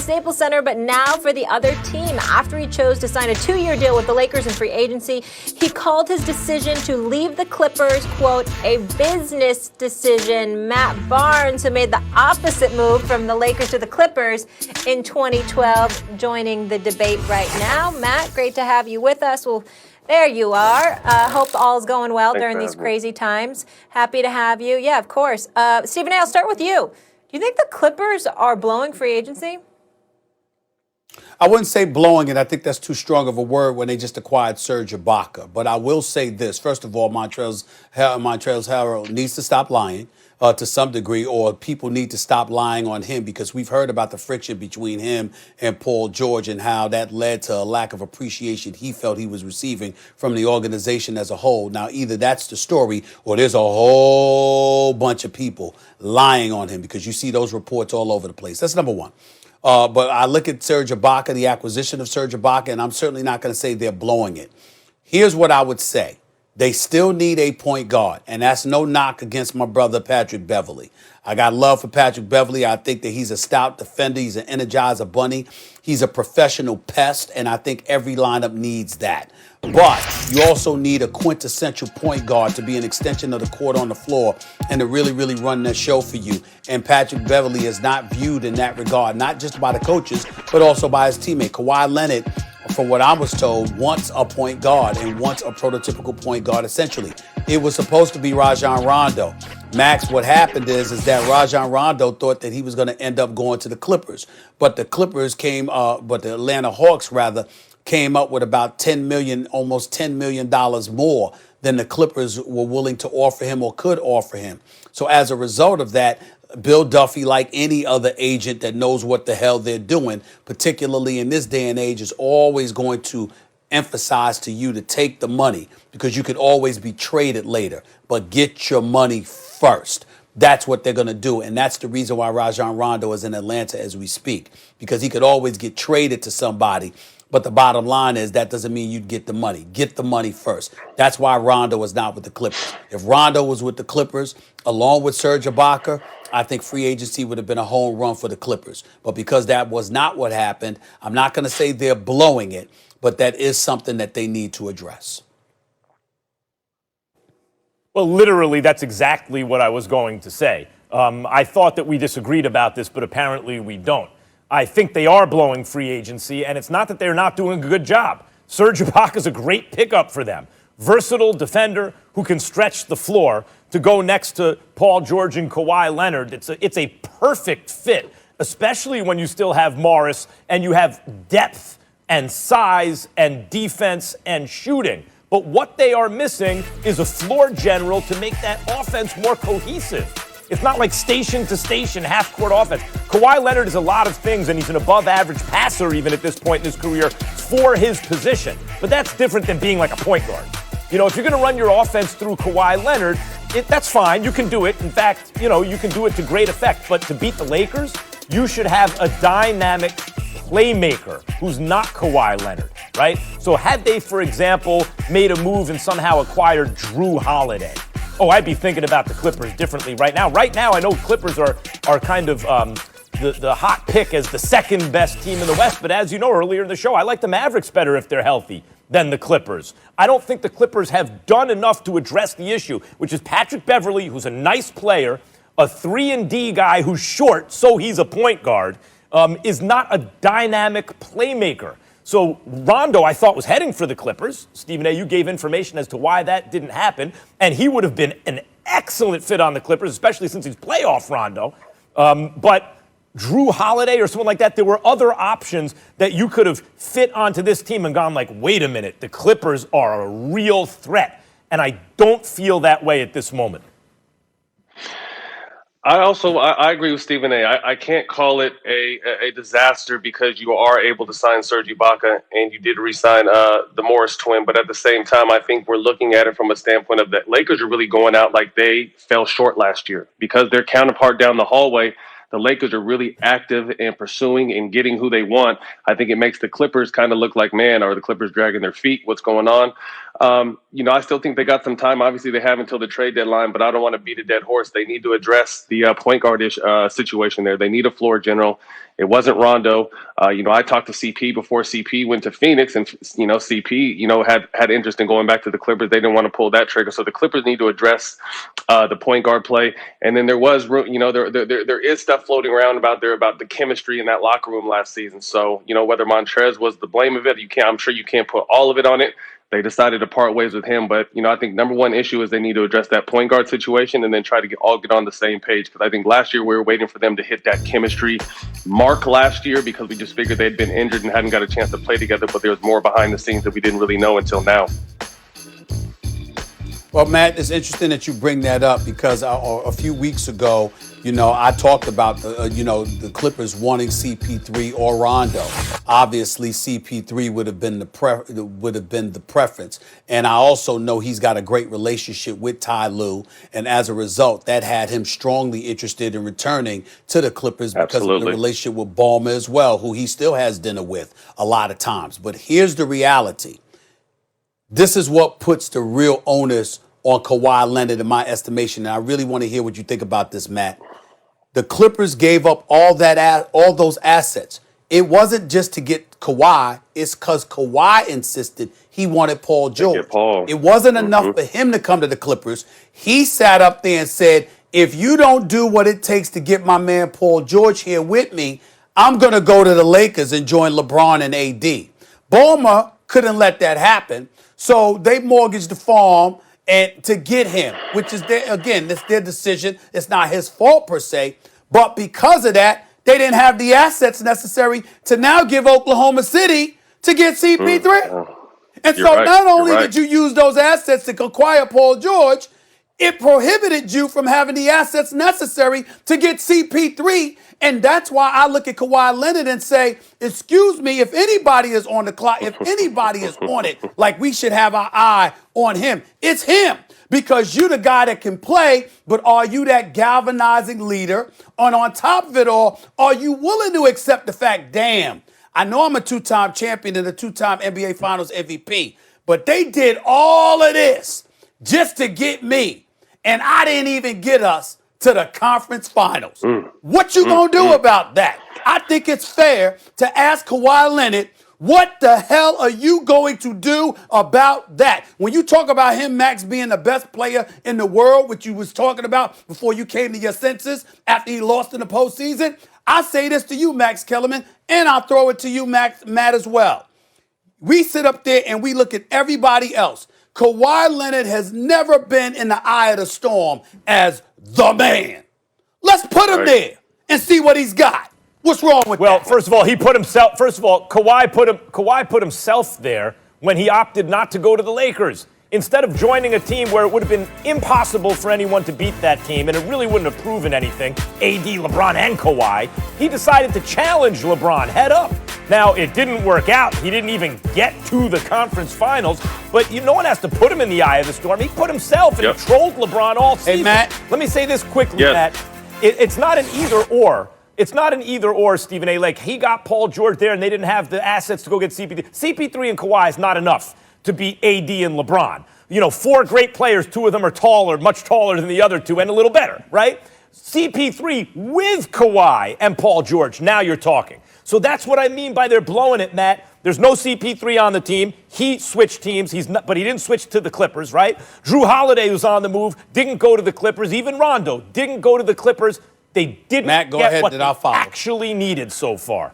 Staples Center, but now for the other team. After he chose to sign a 2-year deal with the Lakers in free agency, he called his decision to leave the Clippers, quote, a business decision. Matt Barnes, who made the opposite move from the Lakers to the Clippers in 2012, joining the debate right now. Matt, great to have you with us. Well, there you are. Hope all's going well during these crazy times. Happy to have you. Yeah, of course. Stephen A., I'll start with you. Do you think the Clippers are blowing free agency? I wouldn't say blowing it. I think that's too strong of a word when they just acquired Serge Ibaka. But I will say this. First of all, Montrezl Harrell needs to stop lying to some degree, or people need to stop lying on him, because we've heard about the friction between him and Paul George and how that led to a lack of appreciation he felt he was receiving from the organization as a whole. Now, either that's the story or there's a whole bunch of people lying on him, because you see those reports all over the place. That's number one. But I look at Serge Ibaka, the acquisition of Serge Ibaka, and I'm certainly not going to say they're blowing it. Here's what I would say. They still need a point guard, and that's no knock against my brother Patrick Beverley. I got love for Patrick Beverley. I think that he's a stout defender. He's an energizer bunny. He's a professional pest, and I think every lineup needs that. But you also need a quintessential point guard to be an extension of the court on the floor and to really, really run that show for you. And Patrick Beverley is not viewed in that regard, not just by the coaches, but also by his teammate. Kawhi Leonard, from what I was told, wants a point guard and wants a prototypical point guard, essentially. It was supposed to be Rajon Rondo. Max, what happened is that Rajon Rondo thought that he was going to end up going to the Clippers. But the the Atlanta Hawks, rather, came up with about almost $10 million more than the Clippers were willing to offer him or could offer him. So as a result of that, Bill Duffy, like any other agent that knows what the hell they're doing, particularly in this day and age, is always going to emphasize to you to take the money, because you could always be traded later. But get your money first. That's what they're going to do. And that's the reason why Rajon Rondo is in Atlanta as we speak, because he could always get traded to somebody. But the bottom line is that doesn't mean you'd get the money. Get the money first. That's why Rondo is not with the Clippers. If Rondo was with the Clippers, along with Serge Ibaka, I think free agency would have been a home run for the Clippers. But because that was not what happened, I'm not going to say they're blowing it, but that is something that they need to address. Well, literally, that's exactly what I was going to say. I thought that we disagreed about this, but apparently we don't. I think they are blowing free agency, and it's not that they're not doing a good job. Serge Ibaka is a great pickup for them. Versatile defender who can stretch the floor to go next to Paul George and Kawhi Leonard. It's a perfect fit, especially when you still have Morris and you have depth and size and defense and shooting. But what they are missing is a floor general to make that offense more cohesive. It's not like station to station, half-court offense. Kawhi Leonard is a lot of things, and he's an above-average passer even at this point in his career for his position. But that's different than being like a point guard. You know, if you're going to run your offense through Kawhi Leonard, that's fine. You can do it. In fact, you can do it to great effect. But to beat the Lakers, you should have a dynamic playmaker who's not Kawhi Leonard, right? So had they, for example, made a move and somehow acquired Drew Holiday, I'd be thinking about the Clippers differently right now. Right now, I know Clippers are kind of the hot pick as the second best team in the West. But as you know, earlier in the show, I like the Mavericks better if they're healthy than the Clippers. I don't think the Clippers have done enough to address the issue, which is Patrick Beverley, who's a nice player, a 3-and-D guy who's short, so he's a point guard, is not a dynamic playmaker. So Rondo, I thought, was heading for the Clippers. Stephen A., you gave information as to why that didn't happen, and he would have been an excellent fit on the Clippers, especially since he's playoff Rondo. But Drew Holiday or someone like that, there were other options that you could have fit onto this team and gone like, wait a minute, the Clippers are a real threat. And I don't feel that way at this moment. I agree with Stephen A. I can't call it a disaster because you are able to sign Serge Ibaka and you did re-sign the Morris twin. But at the same time, I think we're looking at it from a standpoint of that Lakers are really going out like they fell short last year because their counterpart down the hallway, the Lakers are really active and pursuing and getting who they want. I think it makes the Clippers kind of look like, man, are the Clippers dragging their feet? What's going on? I still think they got some time. Obviously, they have until the trade deadline, but I don't want to beat a dead horse. They need to address the point guard-ish situation there. They need a floor general. It wasn't Rondo. I talked to CP before CP went to Phoenix, and CP, had interest in going back to the Clippers. They didn't want to pull that trigger, so the Clippers need to address the point guard play. And then there was, there is stuff floating around about the chemistry in that locker room last season. So whether Montrez was the blame of it, I'm sure you can't put all of it on it. They decided to part ways with him, but I think number one issue is they need to address that point guard situation and then try to get on the same page. Because I think last year we were waiting for them to hit that chemistry mark last year because we just figured they'd been injured and hadn't got a chance to play together. But there was more behind the scenes that we didn't really know until now. Well, Matt, it's interesting that you bring that up because a few weeks ago, I talked about the Clippers wanting CP3 or Rondo. Obviously, CP3 would have been the preference, and I also know he's got a great relationship with Ty Lue, and as a result, that had him strongly interested in returning to the Clippers because of the relationship with Ballmer as well, who he still has dinner with a lot of times. But here's the reality. This is what puts the real onus on Kawhi Leonard, in my estimation. And I really want to hear what you think about this, Matt. The Clippers gave up all those assets. It wasn't just to get Kawhi. It's because Kawhi insisted he wanted Paul George. It wasn't enough for him to come to the Clippers. He sat up there and said, if you don't do what it takes to get my man Paul George here with me, I'm going to go to the Lakers and join LeBron and AD. Ballmer couldn't let that happen. So they mortgaged the farm and to get him, which is it's their decision. It's not his fault per se, but because of that, they didn't have the assets necessary to now give Oklahoma City to get CP3. And so not only did you use those assets to acquire Paul George, it prohibited you from having the assets necessary to get CP3. And that's why I look at Kawhi Leonard and say, excuse me, if anybody is on the clock, if anybody is on it, like we should have our eye on him, it's him. Because you're the guy that can play, but are you that galvanizing leader? And on top of it all, are you willing to accept the fact, damn, I know I'm a two-time champion and a two-time NBA Finals MVP, but they did all of this just to get me, and I didn't even get us to the conference finals. What you gonna do about that? I think it's fair to ask Kawhi Leonard, what the hell are you going to do about that? When you talk about him, Max, being the best player in the world, which you was talking about before you came to your senses after he lost in the postseason, I say this to you, Max Kellerman, and I'll throw it to you, Matt, as well. We sit up there and we look at everybody else. Kawhi Leonard has never been in the eye of the storm as the man. Let's put him there and see what he's got. What's wrong with that? Well, first of all, Kawhi put himself there when he opted not to go to the Lakers. Instead of joining a team where it would have been impossible for anyone to beat that team, and it really wouldn't have proven anything, AD, LeBron, and Kawhi, he decided to challenge LeBron head up. Now, it didn't work out. He didn't even get to the conference finals, but no one has to put him in the eye of the storm. He put himself and he trolled LeBron all season. Hey, Matt. Let me say this quickly, Matt. It's not an either-or. It's not an either-or, Stephen A. Like, he got Paul George there, and they didn't have the assets to go get CP3. CP3 and Kawhi is not enough to beat AD and LeBron. Four great players, two of them are taller, much taller than the other two, and a little better, right? CP3 with Kawhi and Paul George, now you're talking. So that's what I mean by they're blowing it, Matt. There's no CP3 on the team. He switched teams, but he didn't switch to the Clippers, right? Drew Holiday was on the move, didn't go to the Clippers. Even Rondo didn't go to the Clippers. They didn't get what they actually needed so far.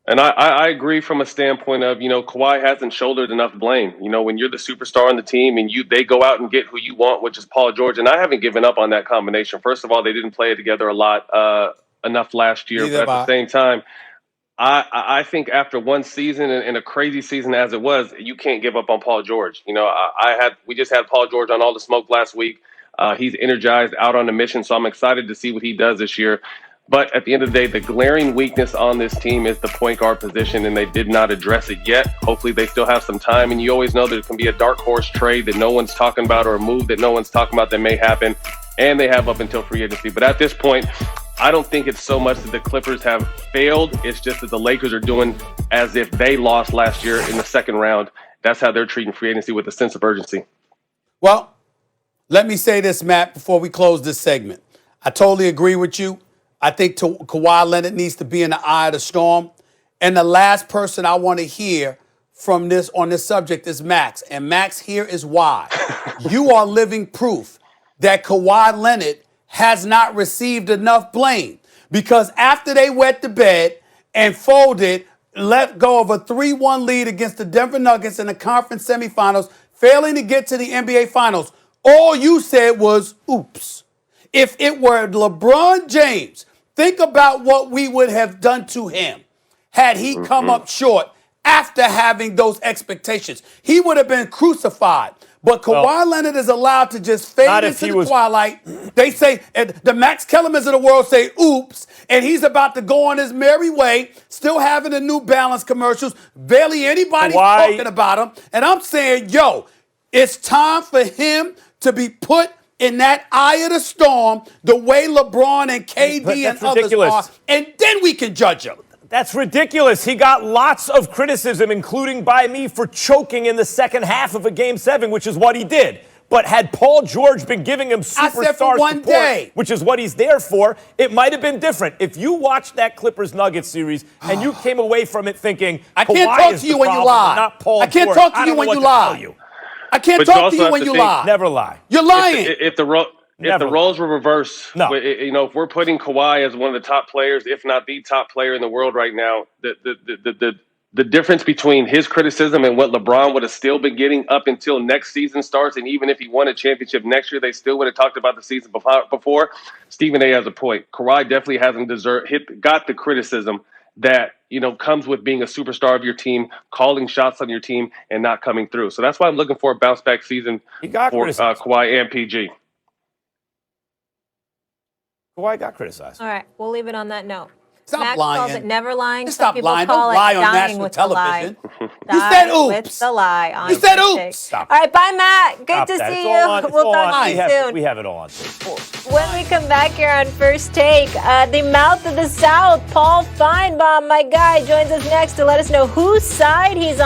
And I agree from a standpoint of, Kawhi hasn't shouldered enough blame. When you're the superstar on the team and they go out and get who you want, which is Paul George. And I haven't given up on that combination. First of all, they didn't play it together enough last year. But at the same time, I think after one season and a crazy season as it was, you can't give up on Paul George. We just had Paul George on All the Smoke last week. He's energized, out on a mission, so I'm excited to see what he does this year. But at the end of the day, the glaring weakness on this team is the point guard position, and they did not address it yet. Hopefully they still have some time, and you always know there can be a dark horse trade that no one's talking about or a move that no one's talking about that may happen, and they have up until free agency. But at this point, I don't think it's so much that the Clippers have failed. It's just that the Lakers are doing as if they lost last year in the second round, that's how they're treating free agency, with a sense of urgency. Well, let me say this, Matt, before we close this segment. I totally agree with you. I think Kawhi Leonard needs to be in the eye of the storm. And the last person I want to hear from this on this subject is Max. And Max, here is why. You are living proof that Kawhi Leonard has not received enough blame. Because after they wet the bed and folded, let go of a 3-1 lead against the Denver Nuggets in the conference semifinals, failing to get to the NBA Finals, all you said was, oops. If it were LeBron James, think about what we would have done to him had he come up short after having those expectations. He would have been crucified. But Kawhi Leonard is allowed to just fade into the twilight. They say, the Max Kellermans of the world say, oops, and he's about to go on his merry way, still having the New Balance commercials. Barely anybody's talking about him. And I'm saying, yo, it's time for him to be put in that eye of the storm the way LeBron and KD and others are, and then we can judge him. That's ridiculous. He got lots of criticism, including by me, for choking in the second half of a Game 7, which is what he did. But had Paul George been giving him superstar support, which is what he's there for, it might have been different. If you watched that Clippers-Nuggets series and you came away from it thinking, I can't talk to you when you lie. Not Paul I can't George, talk to you when you lie. I can't But talk to you when you lie. Never lie. You're lying. If the roles were reversed, if we're putting Kawhi as one of the top players, if not the top player in the world right now, the difference between his criticism and what LeBron would have still been getting up until next season starts, and even if he won a championship next year, they still would have talked about the season before. Stephen A. has a point. Kawhi definitely hasn't got the criticism that comes with being a superstar of your team, calling shots on your team, and not coming through. So that's why I'm looking for a bounce back season for Kawhi and PG. Kawhi got criticized. All right, we'll leave it on that note. Stop Max lying. calls it never lying. Stop lying. Don't lie on national television. You said oops. With the lie. You said oops. Stop. All right, bye, Matt. Good to see you. We'll talk to you soon. We have it all on tape. When we come back here on First Take, the mouth of the South, Paul Feinbaum, my guy, joins us next to let us know whose side he's on.